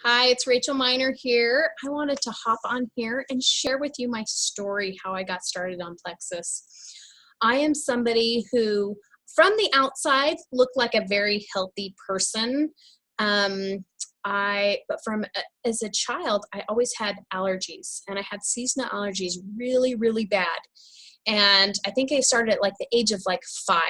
Hi, it's Rachel Miner here. I wanted to hop on here and share with you my story, how I got started on Plexus. I am somebody who, from the outside, looked like a very healthy person. As a child, I always had allergies, and I had seasonal allergies really bad. And I think I started at like the age of like 5.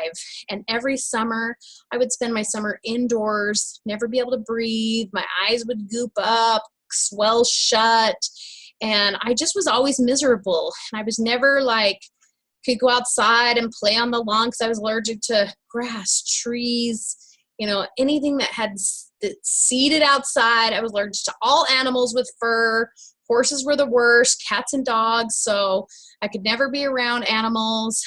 And every summer I would spend my summer indoors, never be able to breathe. My eyes would goop up, swell shut. And I just was always miserable. And I was never like, could go outside and play on the lawn because I was allergic to grass, trees, anything that had seeded outside. I was allergic to all animals with fur. Horses were the worst, cats and dogs, so I could never be around animals.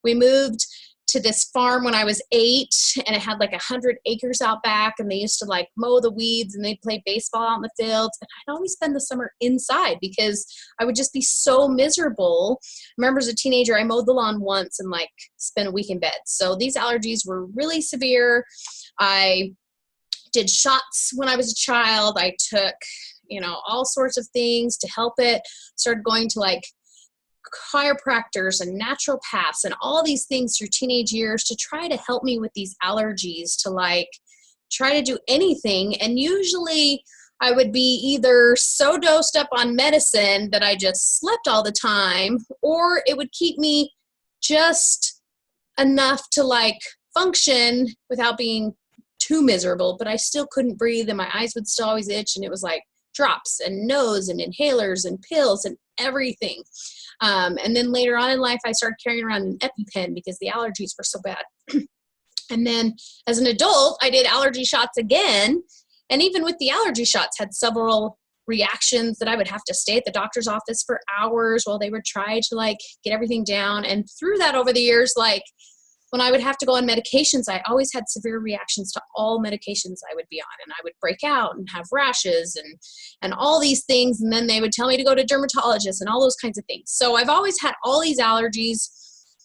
We moved to this farm when I was 8, and it had like 100 acres out back, and they used to like mow the weeds, and they'd play baseball out in the fields, and I'd always spend the summer inside because I would just be so miserable. I remember as a teenager, I mowed the lawn once and like spent a week in bed. So these allergies were really severe. I did shots when I was a child. I took all sorts of things to help it. Started going to like chiropractors and naturopaths and all these things through teenage years to try to help me with these allergies, to like try to do anything. And usually I would be either so dosed up on medicine that I just slept all the time, or it would keep me just enough to like function without being too miserable, but I still couldn't breathe and my eyes would still always itch, and it was like drops and nose and inhalers and pills and everything. And then later on in life, I started carrying around an EpiPen because the allergies were so bad. And then as an adult, I did allergy shots again. And even with the allergy shots, had several reactions that I would have to stay at the doctor's office for hours while they would try to like get everything down. And through that over the years, like when I would have to go on medications, I always had severe reactions to all medications I would be on, and I would break out and have rashes and all these things. And then they would tell me to go to dermatologists and all those kinds of things. So I've always had all these allergies.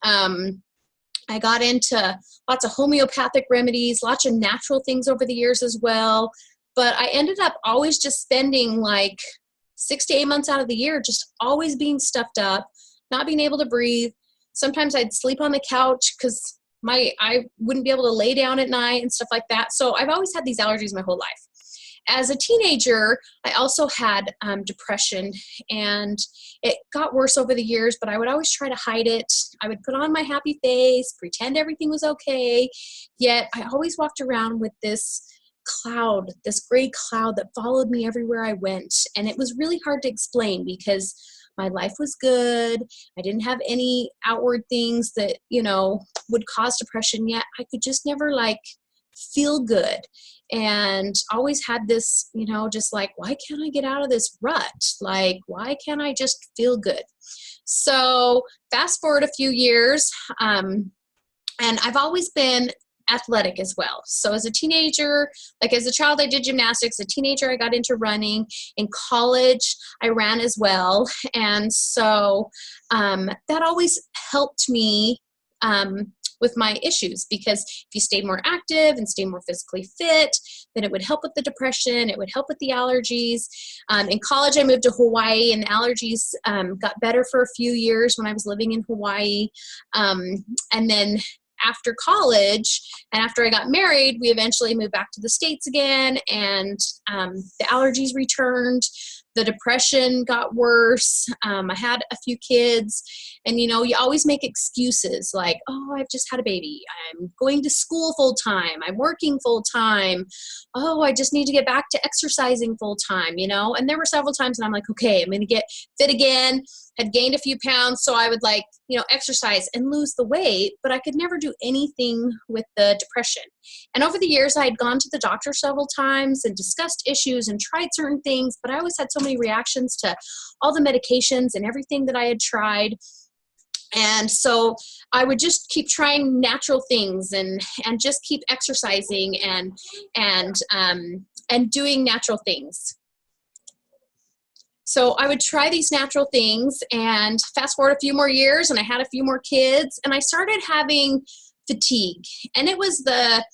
I got into lots of homeopathic remedies, lots of natural things over the years as well. But I ended up always just spending like 6 to 8 months out of the year just always being stuffed up, not being able to breathe. Sometimes I'd sleep on the couch because I wouldn't be able to lay down at night and stuff like that. So I've always had these allergies my whole life. As a teenager, I also had depression, and it got worse over the years, but I would always try to hide it. I would put on my happy face, pretend everything was okay, yet I always walked around with this cloud, this gray cloud that followed me everywhere I went. And it was really hard to explain because my life was good. I didn't have any outward things that, would cause depression, yet I could just never like feel good. And always had this, just like, why can't I get out of this rut? Like, why can't I just feel good? So fast forward a few years, and I've always been athletic as well. So as a teenager, like as a child, I did gymnastics. As a teenager, I got into running. In college, I ran as well. And so that always helped me with my issues, because if you stayed more active and stay more physically fit, then it would help with the depression. It would help with the allergies. In college, I moved to Hawaii, and the allergies got better for a few years when I was living in Hawaii. And then after college and after I got married, we eventually moved back to the States again, and the allergies returned. The depression got worse. I had a few kids, and you always make excuses like, oh, I've just had a baby. I'm going to school full time. I'm working full time. Oh, I just need to get back to exercising full time, And there were several times when I'm like, okay, I'm going to get fit again. Had gained a few pounds, so I would like, exercise and lose the weight, but I could never do anything with the depression. And over the years, I had gone to the doctor several times and discussed issues and tried certain things, but I always had so many reactions to all the medications and everything that I had tried. And so I would just keep trying natural things and just keep exercising and doing natural things. So I would try these natural things, and fast forward a few more years, and I had a few more kids, and I started having fatigue. And it was the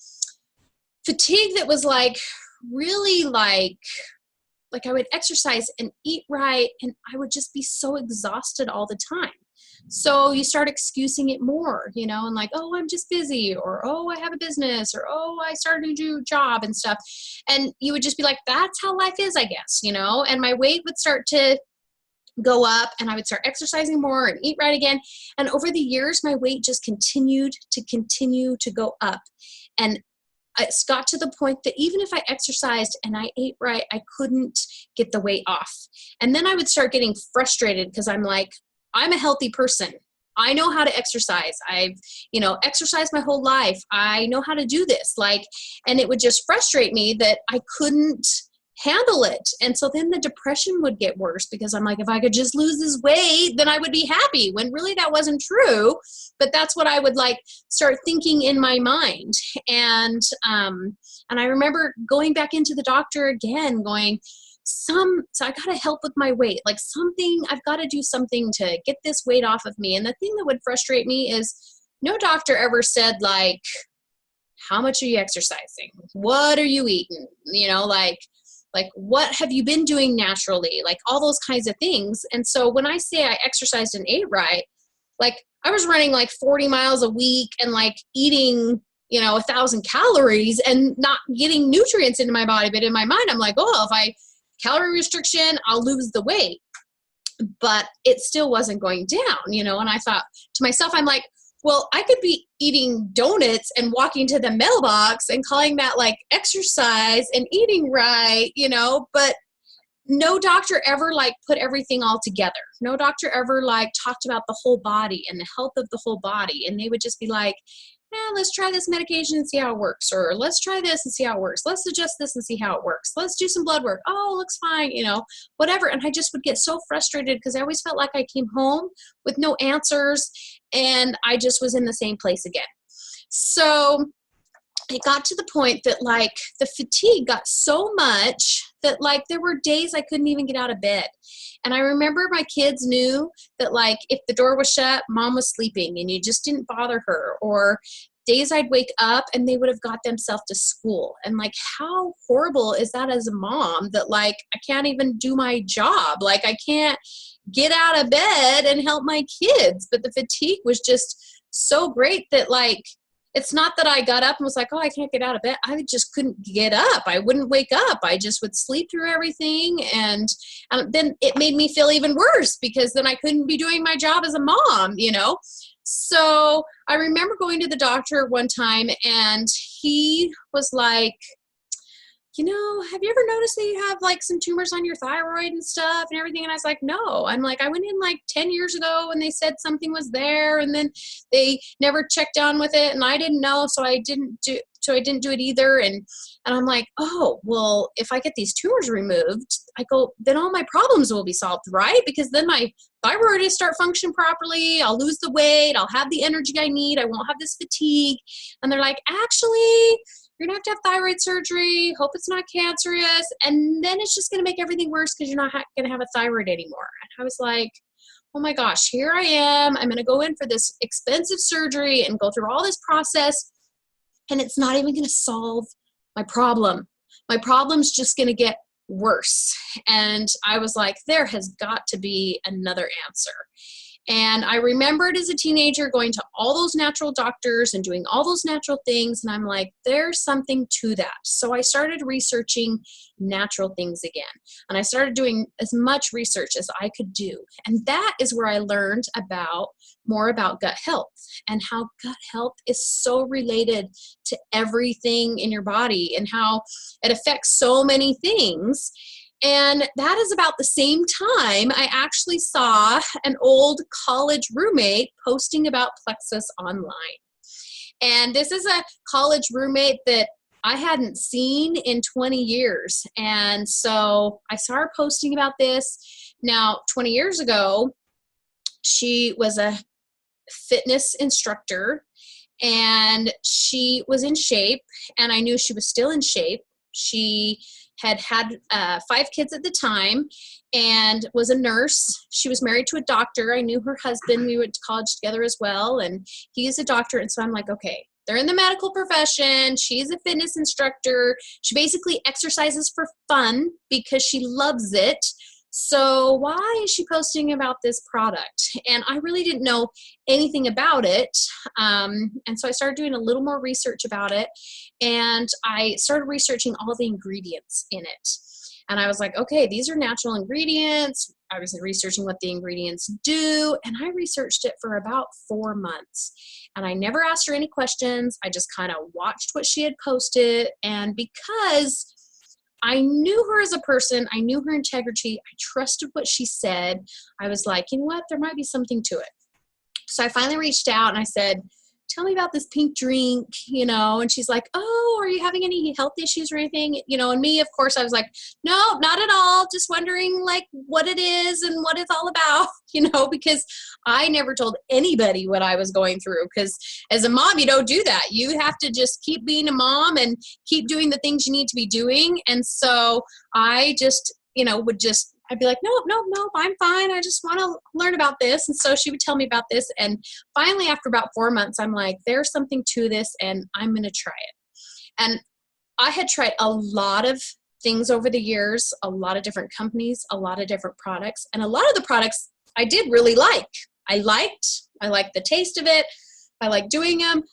fatigue that was like really like I would exercise and eat right, and I would just be so exhausted all the time. So you start excusing it more, and like, oh, I'm just busy, or oh, I have a business, or oh, I started a new job and stuff. And you would just be like, that's how life is, I guess, and my weight would start to go up, and I would start exercising more and eat right again. And over the years, my weight just continued to go up. And it's got to the point that even if I exercised and I ate right, I couldn't get the weight off. And then I would start getting frustrated because I'm like, I'm a healthy person. I know how to exercise. I've, exercised my whole life. I know how to do this. And it would just frustrate me that I couldn't handle it. And so then the depression would get worse because I'm like, if I could just lose this weight, then I would be happy, when really that wasn't true. But that's what I would start thinking in my mind. And I remember going back into the doctor again, going, so I got to help with my weight, I've got to do something to get this weight off of me. And the thing that would frustrate me is no doctor ever said how much are you exercising? What are you eating? What have you been doing naturally? All those kinds of things. And so when I say I exercised and ate right, I was running 40 miles a week and eating, 1,000 calories and not getting nutrients into my body. But in my mind, I'm like, oh, if I calorie restriction, I'll lose the weight. But it still wasn't going down, and I thought to myself, I'm like, well, I could be eating donuts and walking to the mailbox and calling that exercise and eating right, but no doctor ever put everything all together. No doctor ever talked about the whole body and the health of the whole body. And they would just be like, let's try this medication and see how it works. Or let's try this and see how it works. Let's adjust this and see how it works. Let's do some blood work. Oh, it looks fine, whatever. And I just would get so frustrated because I always felt like I came home with no answers and I just was in the same place again. So it got to the point that the fatigue got so much that there were days I couldn't even get out of bed. And I remember my kids knew that if the door was shut, mom was sleeping and you just didn't bother her. Or days I'd wake up and they would have got themselves to school. And how horrible is that as a mom that I can't even do my job? I can't get out of bed and help my kids. But the fatigue was just so great that it's not that I got up and was like, oh, I can't get out of bed. I just couldn't get up. I wouldn't wake up. I just would sleep through everything. And then it made me feel even worse because then I couldn't be doing my job as a mom, So I remember going to the doctor one time and he was like, have you ever noticed that you have some tumors on your thyroid and stuff and everything? And I was like, no. I'm like, I went in 10 years ago and they said something was there and then they never checked down with it and I didn't know. So I didn't do it either. And I'm like, oh, well, if I get these tumors removed, I go, then all my problems will be solved, right? Because then my thyroid will start functioning properly. I'll lose the weight. I'll have the energy I need. I won't have this fatigue. And they're like, actually, you're going to have thyroid surgery. Hope it's not cancerous. And then it's just going to make everything worse because you're not going to have a thyroid anymore. And I was like, oh my gosh, here I am. I'm going to go in for this expensive surgery and go through all this process. And it's not even going to solve my problem. My problem's just going to get worse. And I was like, there has got to be another answer. And I remembered as a teenager going to all those natural doctors and doing all those natural things. And I'm like, there's something to that. So I started researching natural things again. And I started doing as much research as I could do. And that is where I learned more about gut health and how gut health is so related to everything in your body and how it affects so many things. And that is about the same time I actually saw an old college roommate posting about Plexus online. And this is a college roommate that I hadn't seen in 20 years. And so I saw her posting about this. Now, 20 years ago, she was a fitness instructor and she was in shape, and I knew she was still in shape. She had 5 kids at the time and was a nurse. She was married to a doctor. I knew her husband. We went to college together as well, and he is a doctor. And so I'm like, okay, They're in the medical profession. She's a fitness instructor. She basically exercises for fun because she loves it. So why is she posting about this product? And I really didn't know anything about it. And so I started doing a little more research about it. And I started researching all the ingredients in it. And I was like, okay, these are natural ingredients. I was researching what the ingredients do. And I researched it for about 4 months. And I never asked her any questions. I just kind of watched what she had posted. And because I knew her as a person, I knew her integrity, I trusted what she said, I was like, you know what, there might be something to it. So I finally reached out and I said, tell me about this pink drink, and she's like, oh, are you having any health issues or anything? And me, of course, I was like, no, not at all. Just wondering like what it is and what it's all about, because I never told anybody what I was going through. Because as a mom, you don't do that. You have to just keep being a mom and keep doing the things you need to be doing. And so I just, I'd be like, no, I'm fine. I just want to learn about this. And so she would tell me about this. And finally, after about 4 months, I'm like, there's something to this and I'm going to try it. And I had tried a lot of things over the years, a lot of different companies, a lot of different products. And a lot of the products I did really like. I liked the taste of it. I liked doing them,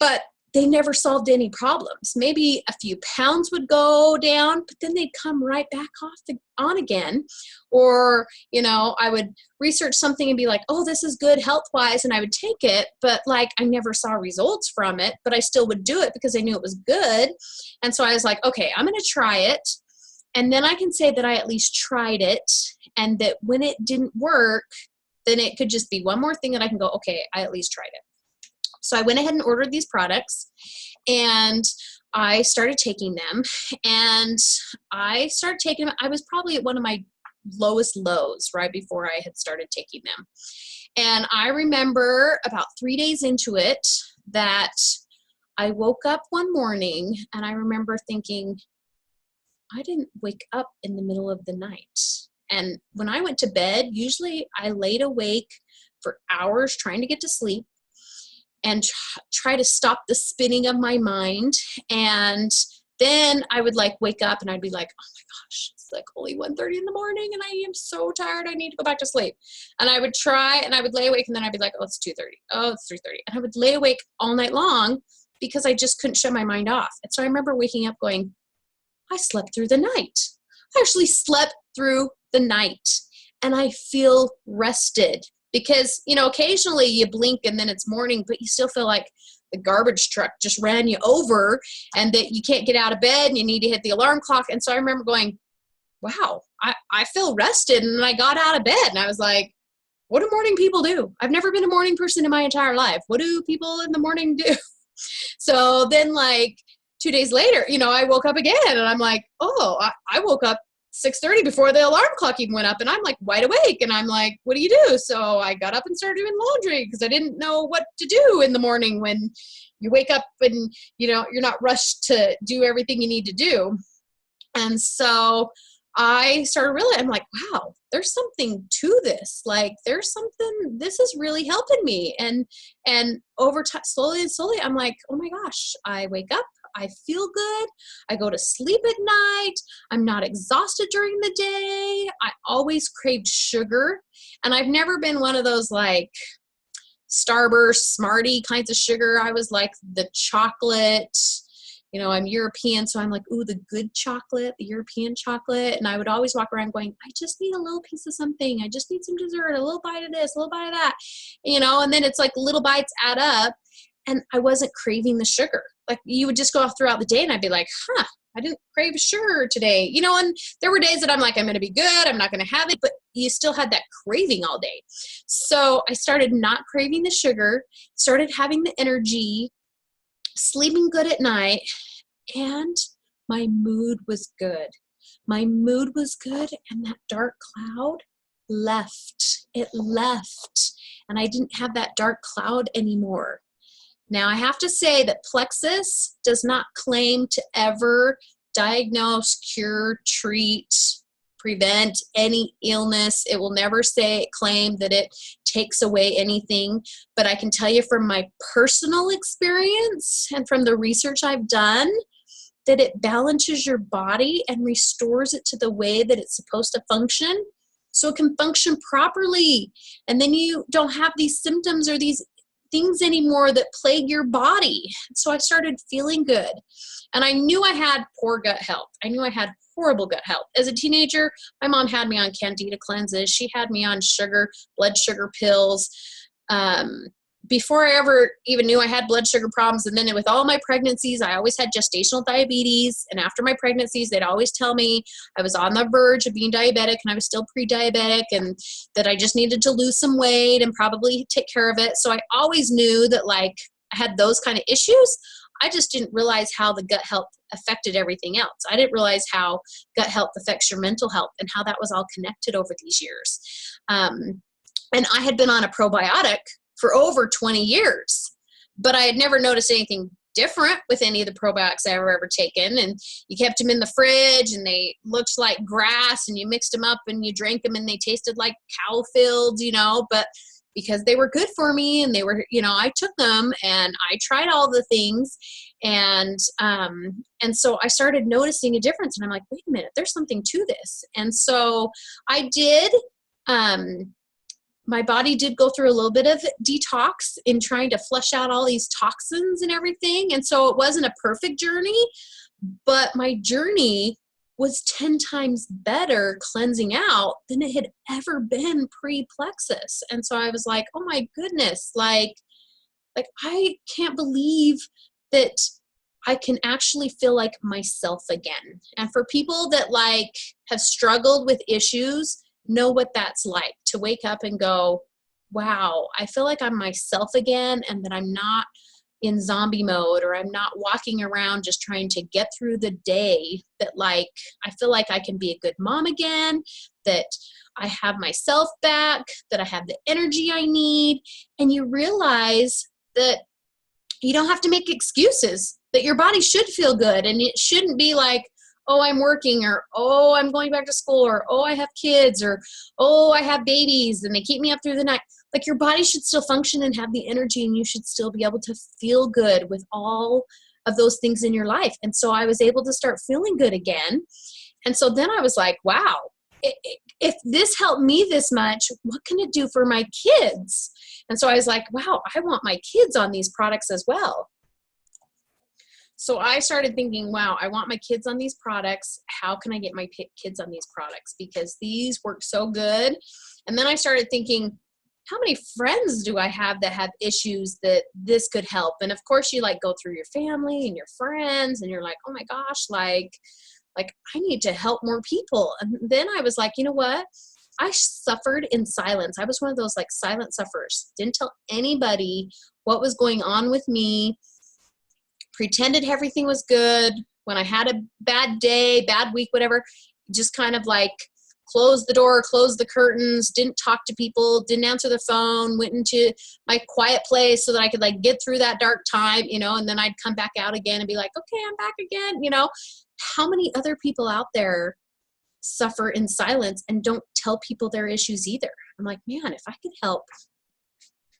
but they never solved any problems. Maybe a few pounds would go down, but then they'd come right back on again. Or, I would research something and be like, oh, this is good health-wise, and I would take it, but like I never saw results from it, but I still would do it because I knew it was good. And so I was like, okay, I'm going to try it. And then I can say that I at least tried it, and that when it didn't work, then it could just be one more thing that I can go, okay, I at least tried it. So I went ahead and ordered these products and I started taking them, and I started taking them. I was probably at one of my lowest lows right before I had started taking them. And I remember about 3 days into it that I woke up one morning and I remember thinking, I didn't wake up in the middle of the night. And when I went to bed, usually I laid awake for hours trying to get to sleep and try to stop the spinning of my mind. And then I would like wake up and I'd be like, oh my gosh, it's like only 1:30 in the morning and I am so tired. I need to go back to sleep. And I would try and I would lay awake and then I'd be like, oh, it's 2:30. Oh, it's 3:30. And I would lay awake all night long because I just couldn't shut my mind off. And so I remember waking up going, I slept through the night. I actually slept through the night and I feel rested. Because, occasionally you blink and then it's morning, but you still feel like the garbage truck just ran you over and that you can't get out of bed and you need to hit the alarm clock. And so I remember going, wow, I feel rested. And I got out of bed and I was like, what do morning people do? I've never been a morning person in my entire life. What do people in the morning do? So then like 2 days later, I woke up again and I'm like, oh, I woke up 6:30 before the alarm clock even went up and I'm like wide awake and I'm like, what do you do? So I got up and started doing laundry because I didn't know what to do in the morning when you wake up and, you're not rushed to do everything you need to do. And so I started really, I'm like, wow, there's something to this. Like there's something, this is really helping me. And over time, slowly and slowly, I'm like, oh my gosh, I wake up, I feel good. I go to sleep at night. I'm not exhausted during the day. I always craved sugar. And I've never been one of those like Starburst, Smartie kinds of sugar. I was like the chocolate, I'm European. So I'm like, ooh, the good chocolate, the European chocolate. And I would always walk around going, I just need a little piece of something. I just need some dessert, a little bite of this, a little bite of that, and then it's like little bites add up. And I wasn't craving the sugar. Like you would just go off throughout the day and I'd be like, I didn't crave sugar today. And there were days that I'm like, I'm going to be good. I'm not going to have it. But you still had that craving all day. So I started not craving the sugar, started having the energy, sleeping good at night. And my mood was good. My mood was good. And that dark cloud left. It left. And I didn't have that dark cloud anymore. Now, I have to say that Plexus does not claim to ever diagnose, cure, treat prevent any illness. It will never claim that it takes away anything. But I can tell you from my personal experience and from the research I've done that it balances your body and restores it to the way that it's supposed to function so it can function properly. And then you don't have these symptoms or these things anymore that plague your body. So I started feeling good. And I knew I had poor gut health. I knew I had horrible gut health. As a teenager, my mom had me on candida cleanses. She had me on blood sugar pills. Before I ever even knew I had blood sugar problems. And then with all my pregnancies, I always had gestational diabetes. And after my pregnancies, they'd always tell me I was on the verge of being diabetic and I was still pre-diabetic and that I just needed to lose some weight and probably take care of it. So I always knew that like I had those kind of issues. I just didn't realize how the gut health affected everything else. I didn't realize how gut health affects your mental health and how that was all connected over these years. And I had been on a probiotic for over 20 years, but I had never noticed anything different with any of the probiotics I ever taken. And you kept them in the fridge and they looked like grass and you mixed them up and you drank them and they tasted like cow fields, but because they were good for me and they were, I took them and I tried all the things and so I started noticing a difference and I'm like, wait a minute, there's something to this. And so I did, my body did go through a little bit of detox in trying to flush out all these toxins and everything. And so it wasn't a perfect journey, but my journey was 10 times better cleansing out than it had ever been pre-plexus. And so I was like, oh my goodness, like I can't believe that I can actually feel like myself again. And for people that like have struggled with issues, know what that's like to wake up and go, wow, I feel like I'm myself again and that I'm not in zombie mode or I'm not walking around just trying to get through the day, that like I feel like I can be a good mom again, that I have myself back, that I have the energy I need. And you realize that you don't have to make excuses, that your body should feel good and it shouldn't be like, oh, I'm working, or, oh, I'm going back to school, or, oh, I have kids, or, oh, I have babies and they keep me up through the night. Like your body should still function and have the energy and you should still be able to feel good with all of those things in your life. And so I was able to start feeling good again. And so then I was like, wow, if this helped me this much, what can it do for my kids? And so I was like, wow, I want my kids on these products as well. So I started thinking, wow, I want my kids on these products. How can I get my kids on these products? Because these work so good. And then I started thinking, how many friends do I have that have issues that this could help? And of course you like go through your family and your friends and you're like, oh my gosh, like I need to help more people. And then I was like, you know what? I suffered in silence. I was one of those like silent sufferers. Didn't tell anybody what was going on with me. Pretended everything was good. When I had a bad day, bad week, whatever, just kind of like closed the door, closed the curtains, didn't talk to people, didn't answer the phone, went into my quiet place so that I could like get through that dark time, and then I'd come back out again and be like, okay, I'm back again. How many other people out there suffer in silence and don't tell people their issues either? I'm like, man, if I could help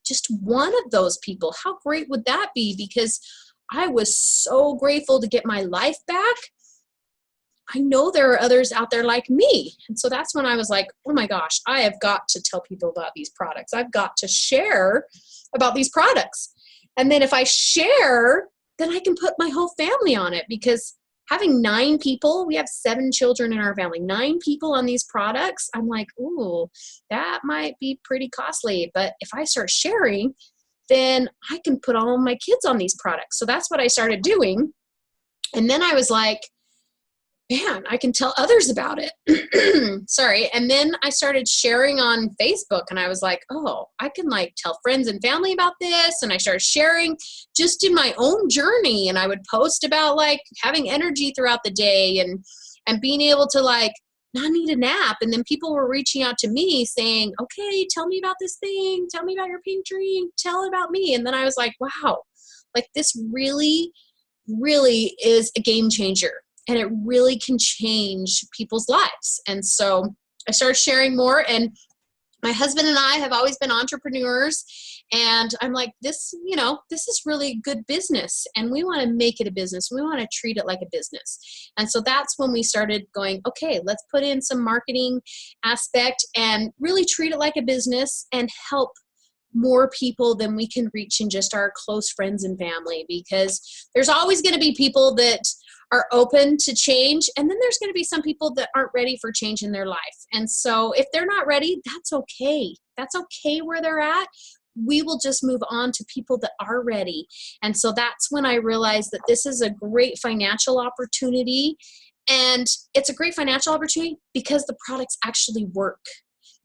just one of those people, how great would that be? Because I was so grateful to get my life back. I know there are others out there like me. And so that's when I was like, oh my gosh, I have got to tell people about these products. I've got to share about these products. And then if I share, then I can put my whole family on it, because having 9 people, we have 7 children in our family, 9 people on these products, I'm like, ooh, that might be pretty costly. But if I start sharing, then I can put all my kids on these products. So that's what I started doing. And then I was like, man, I can tell others about it. Sorry. And then I started sharing on Facebook and I was like, oh, I can like tell friends and family about this. And I started sharing just in my own journey. And I would post about like having energy throughout the day and being able to like not need a nap. And then people were reaching out to me saying, okay, tell me about this thing. Tell me about your pink dream. Tell it about me. And then I was like, wow, like this really, really is a game changer. and it really can change people's lives. And so I started sharing more, and my husband and I have always been entrepreneurs, and I'm like, this is really good business, and we want to make it a business. We want to treat it like a business. And so that's when we started going, okay, let's put in some marketing aspect and really treat it like a business and help more people than we can reach in just our close friends and family, because there's always going to be people that are open to change, and then there's going to be some people that aren't ready for change in their life. And so if they're not ready, that's okay. That's okay where they're at. We will just move on to people that are ready. And so that's when I realized that this is a great financial opportunity, and it's a great financial opportunity because the products actually work.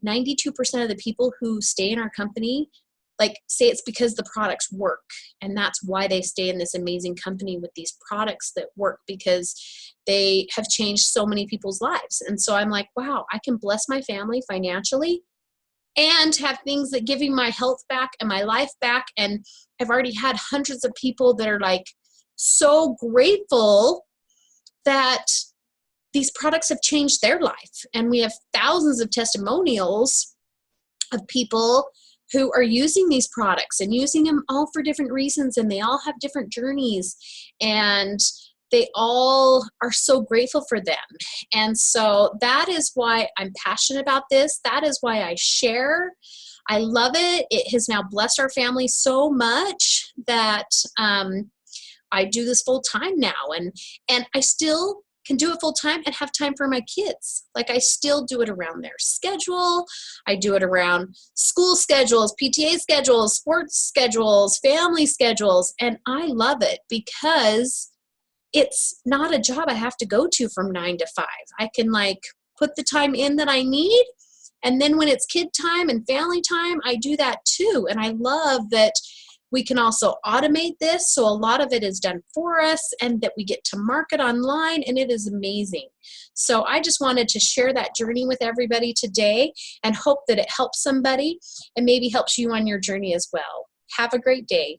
92% of the people who stay in our company say it's because the products work, and that's why they stay in this amazing company with these products that work, because they have changed so many people's lives. And so I'm like, wow, I can bless my family financially and have things that give me my health back and my life back. And I've already had hundreds of people that are like so grateful that these products have changed their life. And we have thousands of testimonials of people who are using these products and using them all for different reasons, and they all have different journeys, and they all are so grateful for them. And so that is why I'm passionate about this. That is why I share. I love it. It has now blessed our family so much that I do this full time now, and I still can do it full time and have time for my kids. Like, I still do it around their schedule. I do it around school schedules, PTA schedules, sports schedules, family schedules. And I love it because it's not a job I have to go to from 9 to 5. I can put the time in that I need. And then when it's kid time and family time, I do that too. And I love that we can also automate this, so a lot of it is done for us, and that we get to market online, and it is amazing. So I just wanted to share that journey with everybody today and hope that it helps somebody and maybe helps you on your journey as well. Have a great day.